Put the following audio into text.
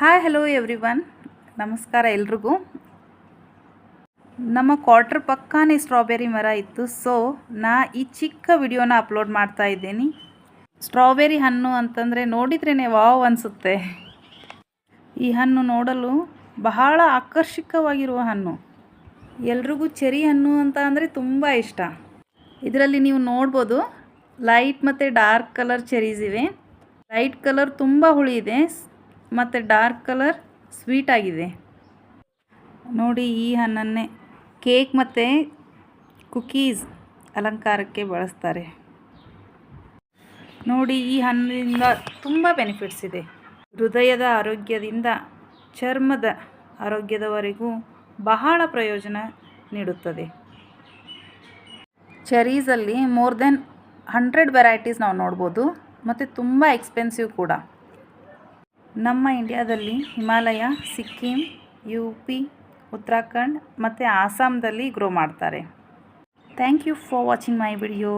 Hi hello everyone, ನಮಸ್ಕಾರ ಎಲ್ರಿಗೂ. ನಮ್ಮ ಕ್ವಾರ್ಟರ್ ಪಕ್ಕಾನೇ ಸ್ಟ್ರಾಬೆರಿ ಮರ ಇತ್ತು. ಸೊ ನಾ ಈ ಚಿಕ್ಕ ವಿಡಿಯೋನ ಅಪ್ಲೋಡ್ ಮಾಡ್ತಾ ಇದ್ದೀನಿ. ಸ್ಟ್ರಾಬೆರಿ ಹಣ್ಣು ಅಂತಂದರೆ ನೋಡಿದ್ರೇ ವಾವ್ ಅನಿಸುತ್ತೆ. ಈ ಹಣ್ಣು ನೋಡಲು ಬಹಳ ಆಕರ್ಷಕವಾಗಿರುವ ಹಣ್ಣು. ಎಲ್ರಿಗೂ ಚೆರಿ ಹಣ್ಣು ಅಂತ ಅಂದರೆ ತುಂಬ ಇಷ್ಟ. ಇದರಲ್ಲಿ ನೀವು ನೋಡ್ಬೋದು ಲೈಟ್ ಮತ್ತು ಡಾರ್ಕ್ ಕಲರ್ ಚೆರೀಸ್ ಇವೆ. ಲೈಟ್ ಕಲರ್ ತುಂಬ ಹುಳಿ ಇದೆ ಮತ್ತು ಡಾರ್ಕ್ ಕಲರ್ ಸ್ವೀಟ್ ಆಗಿದೆ. ನೋಡಿ, ಈ ಹಣ್ಣನ್ನೇ ಕೇಕ್ ಮತ್ತು ಕುಕೀಸ್ ಅಲಂಕಾರಕ್ಕೆ ಬಳಸ್ತಾರೆ. ನೋಡಿ, ಈ ಹಣ್ಣಿನಿಂದ ತುಂಬ ಬೆನಿಫಿಟ್ಸ್ ಇದೆ. ಹೃದಯದ ಆರೋಗ್ಯದಿಂದ ಚರ್ಮದ ಆರೋಗ್ಯದವರೆಗೂ ಬಹಳ ಪ್ರಯೋಜನ ನೀಡುತ್ತದೆ. ಚೆರೀಸಲ್ಲಿ ಮೋರ್ ದೆನ್ 100 ವೆರೈಟೀಸ್ ನಾವು ನೋಡ್ಬೋದು ಮತ್ತು ತುಂಬ ಎಕ್ಸ್ಪೆನ್ಸಿವ್ ಕೂಡ. ನಮ್ಮ ಇಂಡಿಯಾದಲ್ಲಿ ಹಿಮಾಲಯ, ಸಿಕ್ಕಿಂ, UP, ಉತ್ತರಾಖಂಡ್ ಮತ್ತು ಆಸಾಮ್ದಲ್ಲಿ ಗ್ರೋ ಮಾಡ್ತಾರೆ. Thank you for watching my video.